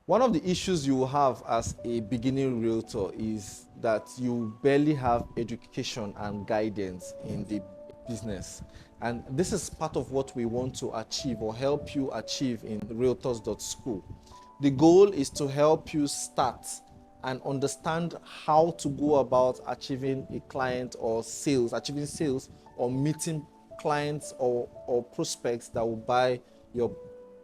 One of the issues you will have as a beginning realtor is that you barely have education and guidance in the business. And this is part of what we want to achieve or help you achieve in Realtors.school. The goal is to help you start and understand how to go about achieving a client or sales, achieving sales or meeting clients or prospects that will buy your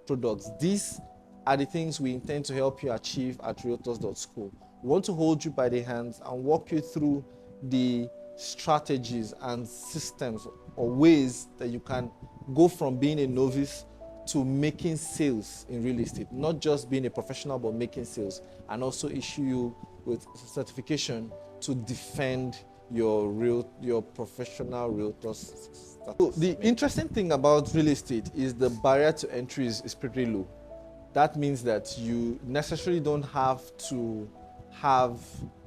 products. These are the things we intend to help you achieve at Realtors.school. We want to hold you by the hands and walk you through the strategies and systems or ways that you can go from being a novice to making sales in real estate, not just being a professional, but making sales, and also issue you with certification to defend your professional realtor status. So the interesting thing about real estate is the barrier to entry is pretty low. That means that you necessarily don't have to have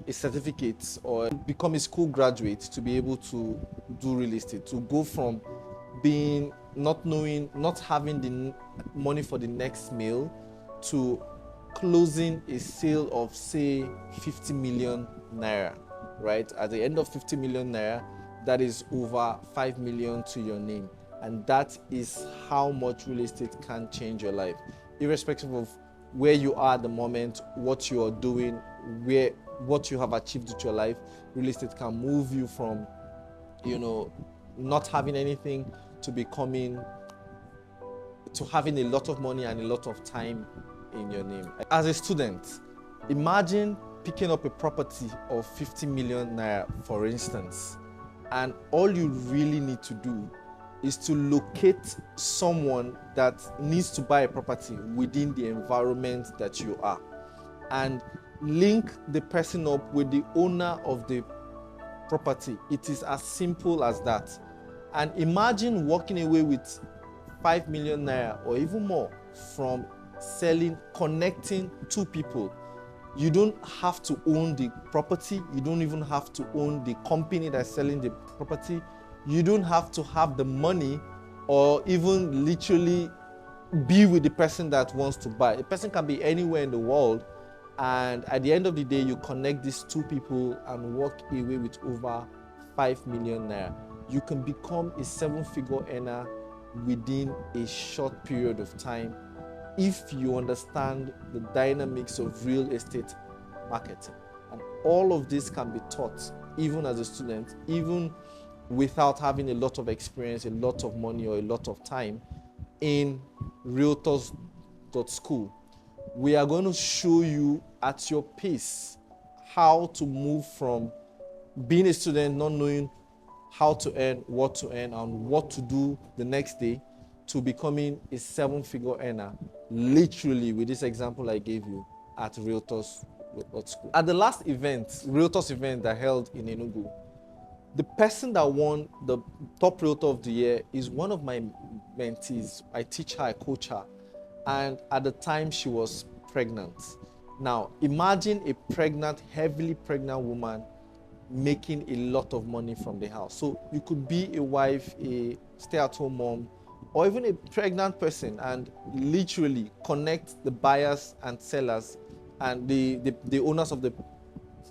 a certificate or become a school graduate to be able to do real estate, to go from being not having the money for the next meal to closing a sale of, say, 50 million naira, right? At the end of 50 million naira, that is over 5 million to your name. And that is how much real estate can change your life, irrespective of where you are at the moment, what you are doing, what you have achieved with your life. Real estate can move you from, not having anything to having a lot of money and a lot of time in your name. As a student, imagine picking up a property of 50 million naira, for instance, and all you really need to do is to locate someone that needs to buy a property within the environment that you are and link the person up with the owner of the property. It is as simple as that. And imagine walking away with 5 million naira or even more from connecting two people. You don't have to own the property. You don't even have to own the company that's selling the property. You don't have to have the money or even literally be with the person that wants to buy. The person can be anywhere in the world, and at the end of the day, you connect these two people and walk away with over 5 million naira. You can become a 7-figure earner within a short period of time if you understand the dynamics of real estate marketing. And all of this can be taught even as a student, even without having a lot of experience, a lot of money, or a lot of time in Realtors.school. We are going to show you at your pace how to move from being a student, not knowing how to earn, what to earn, and what to do the next day, to becoming a 7-figure earner, literally with this example I gave you at Realtors.school. At the last event, Realtors event that held in Enugu, the person that won the top realtor of the year is one of my mentees. I teach her, I coach her. And at the time, she was pregnant. Now, imagine a pregnant, heavily pregnant woman making a lot of money from the house. So you could be a wife, a stay-at-home mom, or even a pregnant person and literally connect the buyers and sellers and the owners of the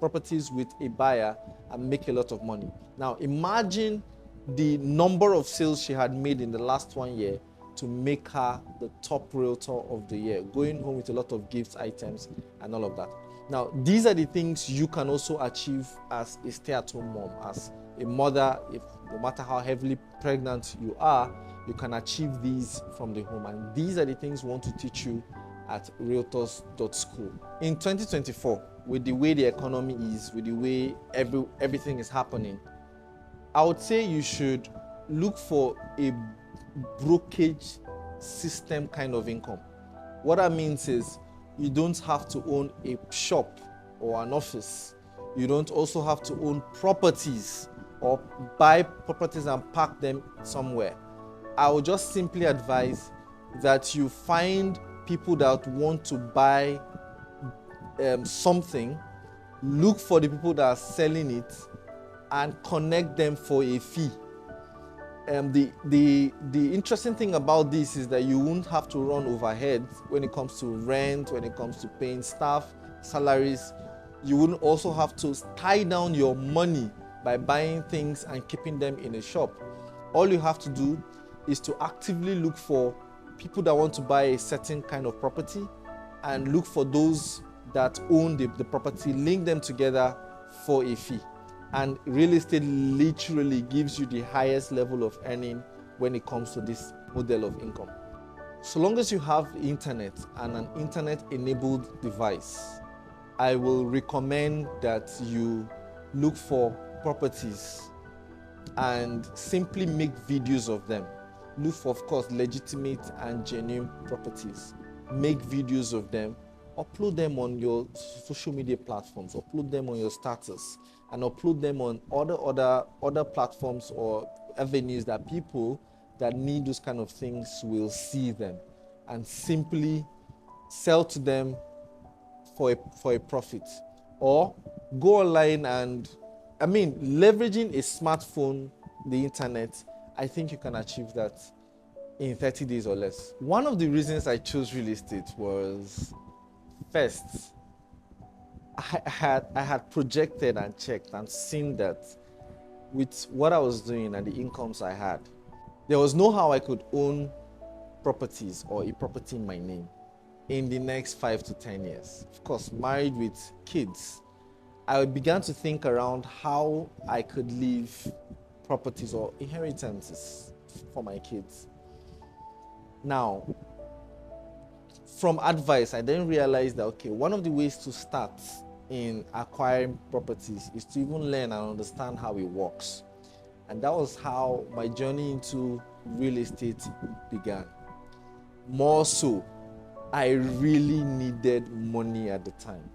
properties with a buyer and make a lot of money. Now, imagine the number of sales she had made in the last 1 year to make her the top realtor of the year, going home with a lot of gifts, items, and all of that. Now, these are the things you can also achieve as a stay-at-home mom, as a mother. If no matter how heavily pregnant you are, you can achieve these from the home. And these are the things we want to teach you at Realtors.school. In 2024, with the way the economy is, with the way everything is happening, I would say you should look for a brokerage system kind of income. What that means is you don't have to own a shop or an office. You don't also have to own properties or buy properties and park them somewhere. I would just simply advise that you find people that want to buy something, look for the people that are selling it and connect them for a fee. The interesting thing about this is that you won't have to run overhead when it comes to rent, when it comes to paying staff, salaries. You wouldn't also have to tie down your money by buying things and keeping them in a shop. All you have to do is to actively look for people that want to buy a certain kind of property and look for those that own the property, link them together for a fee. And real estate literally gives you the highest level of earning when it comes to this model of income. So long as you have internet and an internet-enabled device, I will recommend that you look for properties and simply make videos of them. Look for, of course, legitimate and genuine properties. Make videos of them, upload them on your social media platforms, upload them on your status, and upload them on other platforms or avenues that people that need those kind of things will see them, and simply sell to them for a profit. Or go online and, leveraging a smartphone, the internet, I think you can achieve that in 30 days or less. One of the reasons I chose real estate was, first, I had projected and checked and seen that with what I was doing and the incomes I had, there was no how I could own properties or a property in my name in the next 5 to 10 years. Of course, married with kids, I began to think around how I could leave properties or inheritances for my kids. Now, from advice, I then realized that, okay, one of the ways to start in acquiring properties is to even learn and understand how it works. And that was how my journey into real estate began. More so, I really needed money at the time.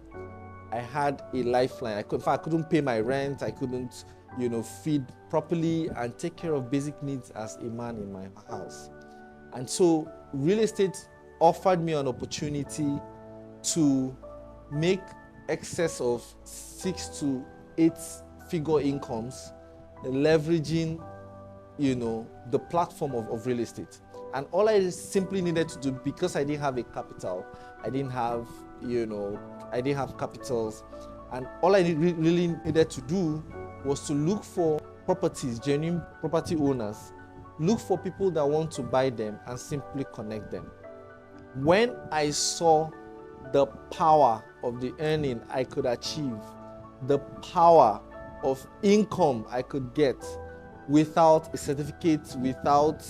I had a lifeline. I couldn't pay my rent. I couldn't, feed properly and take care of basic needs as a man in my house. And so real estate offered me an opportunity to make excess of 6 to 8 figure incomes, leveraging, the platform of real estate. And all I simply needed to do, because I didn't have a capital, I didn't have capitals, and all I really needed to do was to look for properties, genuine property owners, look for people that want to buy them, and simply connect them. When I saw the power of the earning I could achieve, the power of income I could get without a certificate, without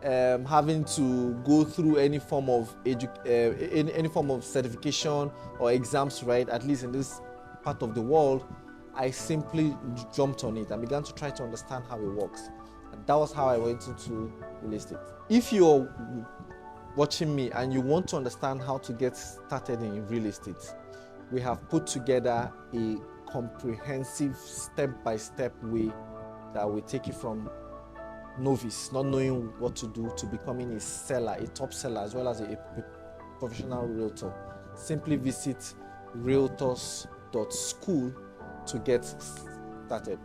having to go through any form of certification or exams, right? At least in this part of the world, I simply jumped on it and began to try to understand how it works. And that was how I went into real estate. If you're watching me and you want to understand how to get started in real estate, we have put together a comprehensive step-by-step way that will take you from novice, not knowing what to do, to becoming a seller, a top seller, as well as a professional realtor. Simply visit realtors.school to get started.